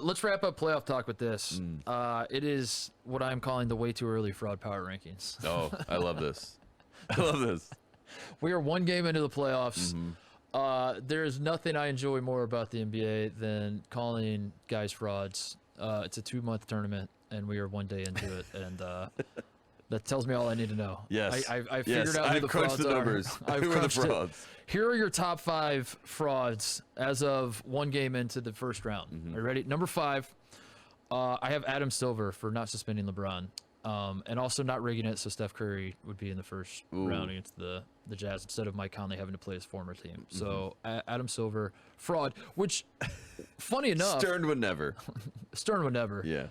let's wrap up playoff talk with this. It is what I'm calling the way too early fraud power rankings. Oh, I love this. I love this. We are one game into the playoffs. There is nothing I enjoy more about the NBA than calling guys frauds. It's a 2-month tournament, and we are 1 day into it, and that tells me all I need to know. Yes. I figured out who the frauds the numbers. I've Who are the crunched it. frauds? Here are your top 5 frauds as of 1 game into the first round. Are you ready? Number 5, I have Adam Silver for not suspending LeBron. And also not rigging it, so Steph Curry would be in the first round against the Jazz instead of Mike Conley having to play his former team. So Adam Silver, fraud, which, funny enough... Stern would never. Stern would never. Yeah.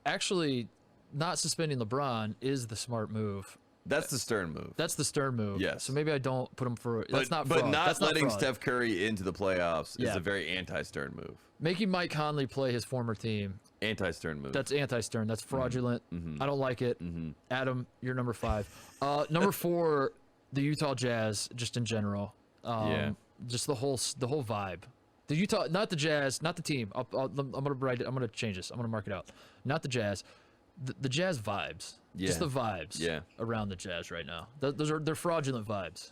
Actually, not suspending LeBron is the smart move. That's the Stern move. That's the Stern move. Yes. So maybe I don't put him for... That's not fraud. But not that's letting not fraud. Steph Curry into the playoffs is Yeah. a very anti-Stern move. Making Mike Conley play his former team. Anti-Stern move. That's anti-Stern. That's fraudulent. I don't like it. Adam, you're number 5. Number 4, the Utah Jazz, just in general. Just the whole vibe. The Utah, not the Jazz, not the team. I'm gonna write it. I'm gonna change this. I'm gonna mark it out. Not the Jazz. The Jazz vibes. Just the vibes. Around the Jazz right now. They're fraudulent vibes.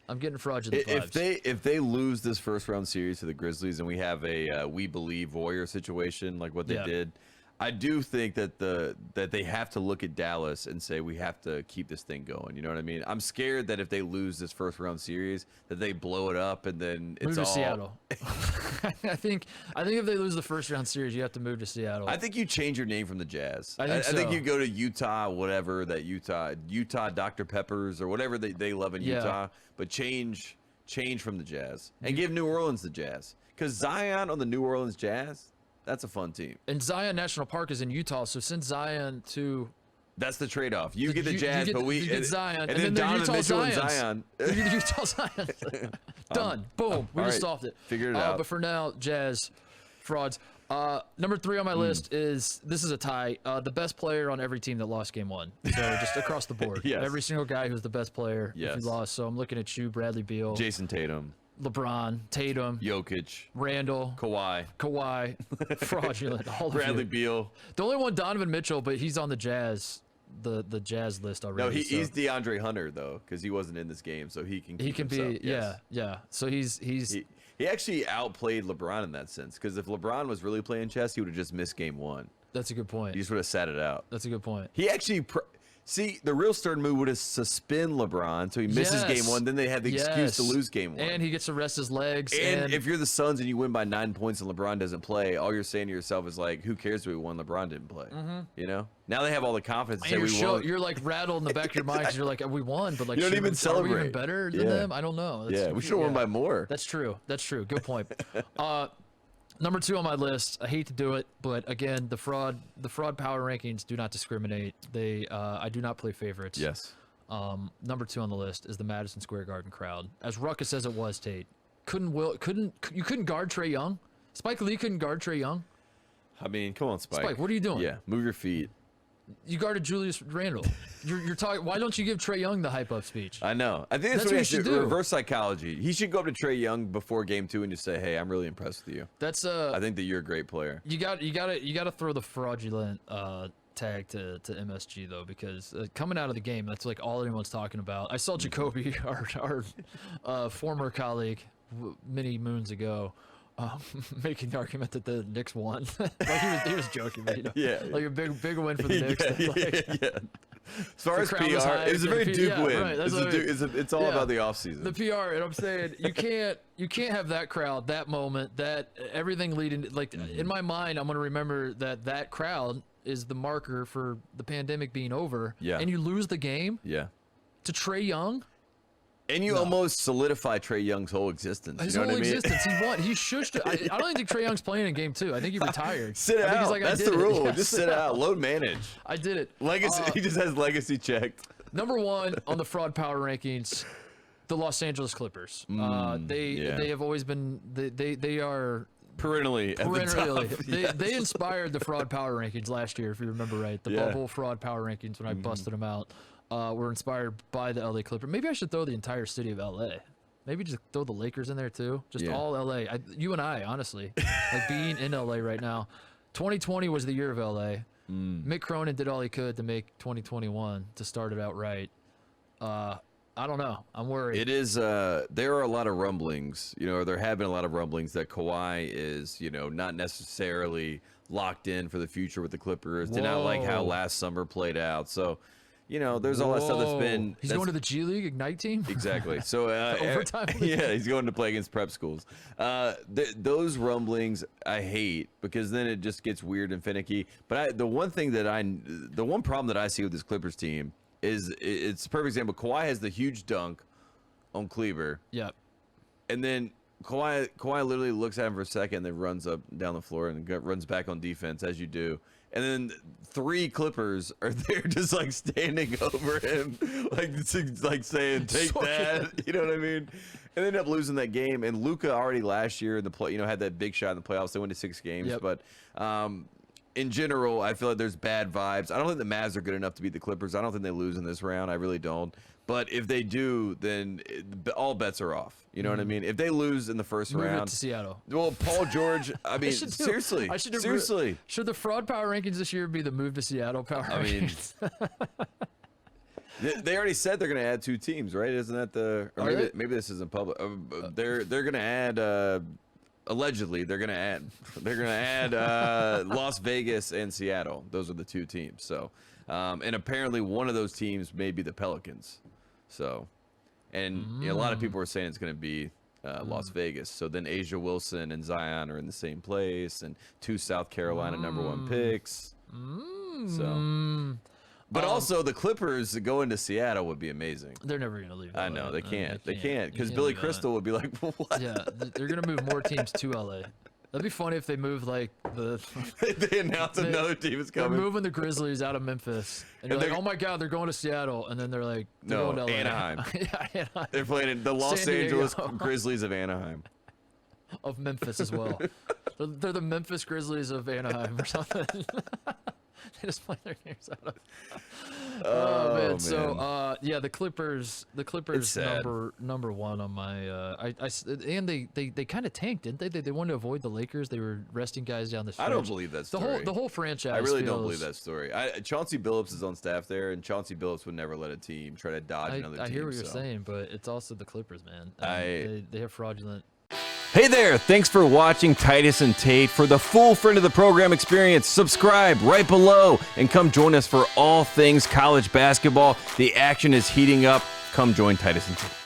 I'm getting fraudulent vibes. If they lose this first round series to the Grizzlies and we have a we believe Warrior situation like what they did, I do think that that they have to look at Dallas and say we have to keep this thing going. You know what I mean? I'm scared that if they lose this first round series, that they blow it up and then it's move to all Seattle. I think if they lose the first round series, you have to move to Seattle. I think you change your name from the Jazz. I think you go to Utah, whatever that Utah Dr. Peppers or whatever they love in Utah, but change from the Jazz and give New Orleans the Jazz because Zion on the New Orleans Jazz. That's a fun team. And Zion National Park is in Utah, so send Zion to... That's the trade-off. You get the Jazz, but we get Zion, and then Donovan Mitchell and Zion. You get Utah Zion. Done. Boom. We just solved it. Figured it out. But for now, Jazz frauds. Number 3 on my list is, this is a tie, the best player on every team that lost game 1. So just across the board. Every single guy who's the best player if he lost. So I'm looking at you, Bradley Beal. Jason Tatum. LeBron, Tatum, Jokic, Randall, Kawhi, fraudulent, all Bradley Beal. The only one, Donovan Mitchell, but he's on the Jazz, the Jazz list already. No, he's DeAndre Hunter though, because he wasn't in this game, so he can. He can be, yeah. So he actually outplayed LeBron in that sense, because if LeBron was really playing chess, he would have just missed game 1. That's a good point. He just would have sat it out. That's a good point. He actually. See, the real Stern move would have suspend LeBron, so he misses game 1. Then they have the excuse to lose game 1. And he gets to rest his legs. And if you're the Suns and you win by 9 points and LeBron doesn't play, all you're saying to yourself is like, who cares if we won? LeBron didn't play. You know? Now they have all the confidence to say we won. You're like rattled in the back of your mind because you're like, we won, but like, you don't even celebrate. Are we even better than them? I don't know. We should have won by more. That's true. Good point. Number 2 on my list. I hate to do it, but again, the fraud power rankings do not discriminate. I do not play favorites. Yes. Number 2 on the list is the Madison Square Garden crowd. As ruckus as it was, Tate, you couldn't guard Trae Young. Spike Lee couldn't guard Trae Young. I mean, come on, Spike. Spike, what are you doing? Yeah, move your feet. You guarded Julius Randle. You're talking. Why don't you give Trae Young the hype up speech? I know. I think that's what he should do. Reverse psychology. He should go up to Trae Young before game 2 and just say, "Hey, I'm really impressed with you. I think that you're a great player." You got to throw the fraudulent tag to MSG though, because coming out of the game, that's like all anyone's talking about. I saw Jacoby, our former colleague, many moons ago. Making the argument that the Knicks won. Like he was joking, but, like a big win for the Knicks. As far as PR, it was a very Duke win. Right, it's all about the offseason. The PR, and I'm saying you can't have that crowd, that moment, that everything leading. Like in my mind, I'm gonna remember that crowd is the marker for the pandemic being over. And you lose the game. To Trae Young. And you almost solidify Trae Young's whole existence. His you know whole what I mean? existence. He won. He shushed. I don't even think Trae Young's playing in game 2. I think he retired. Sit out. Like, that's the rule. Just sit out. Load manage. I did it. Legacy. He just has legacy checked. Number 1 on the fraud power rankings, the Los Angeles Clippers. They have always been. They are. Perennially. At the top. They inspired the fraud power rankings last year, if you remember right. The bubble fraud power rankings when I busted them out. Were inspired by the LA Clippers. Maybe I should throw the entire city of LA Maybe just throw the Lakers in there too. Just Yeah. all LA. You and I, honestly, like being in LA right now. 2020 was the year of LA. Mick Cronin did all he could to make 2021 to start it out right. I don't know. I'm worried. It is. There are a lot of rumblings, or there have been a lot of rumblings that Kawhi is, not necessarily locked in for the future with the Clippers. Did not like how last summer played out. So, there's all that stuff that's been. He's going to the G League Ignite team. Exactly. So overtime. Yeah, he's going to play against prep schools. Those rumblings I hate because then it just gets weird and finicky. But the one problem that I see with this Clippers team is it's a perfect example. Kawhi has the huge dunk on Kleber. Yep. And then Kawhi literally looks at him for a second, then runs up down the floor and runs back on defense, as you do. And then 3 Clippers are there just like standing over him, like saying, take that. You know what I mean? And they end up losing that game. And Luka already last year in the play, had that big shot in the playoffs. They went to 6 games. Yep. But in general, I feel like there's bad vibes. I don't think the Mavs are good enough to beat the Clippers. I don't think they lose in this round. I really don't. But if they do, then all bets are off. You know what I mean? If they lose in the first Move round, it to Seattle. Well, Paul George. I mean, seriously. Should the fraud power rankings this year be the move to Seattle power rankings? They already said they're going to add 2 teams, right? Isn't that the? Or maybe this isn't public. They're going to add. Allegedly, they're gonna add Las Vegas and Seattle. Those are the 2 teams. So, and apparently one of those teams may be the Pelicans. So, and a lot of people are saying it's gonna be Las Vegas. So then Asia Wilson and Zion are in the same place, and 2 South Carolina #1 picks. So. But also the Clippers going to Seattle would be amazing. They're never going to leave. I know they can't. They can't because Billy Crystal would be like, "What?" Yeah, they're going to move more teams to LA. That'd be funny if they move like the. They announce another team is coming. They're moving the Grizzlies out of Memphis, and you're like, "Oh my God, they're going to Seattle," and then they're like, "No, going to LA. Anaheim." Yeah, Anaheim. They're playing in the Los Angeles Grizzlies of Anaheim. Of Memphis as well. They're the Memphis Grizzlies of Anaheim or something. They just play their games out of. Oh man. So yeah, the Clippers number 1 on my and they kind of tanked, didn't they? They wanted to avoid the Lakers. They were resting guys down the stretch. I don't believe that story. The whole franchise. I really don't believe that story. Chauncey Billups is on staff there, and Chauncey Billups would never let a team try to dodge another team. I hear what you're saying, but it's also the Clippers, man. They have fraudulent. Hey there, thanks for watching Titus and Tate. For the full friend of the program experience, subscribe right below and come join us for all things college basketball. The action is heating up. Come join Titus and Tate.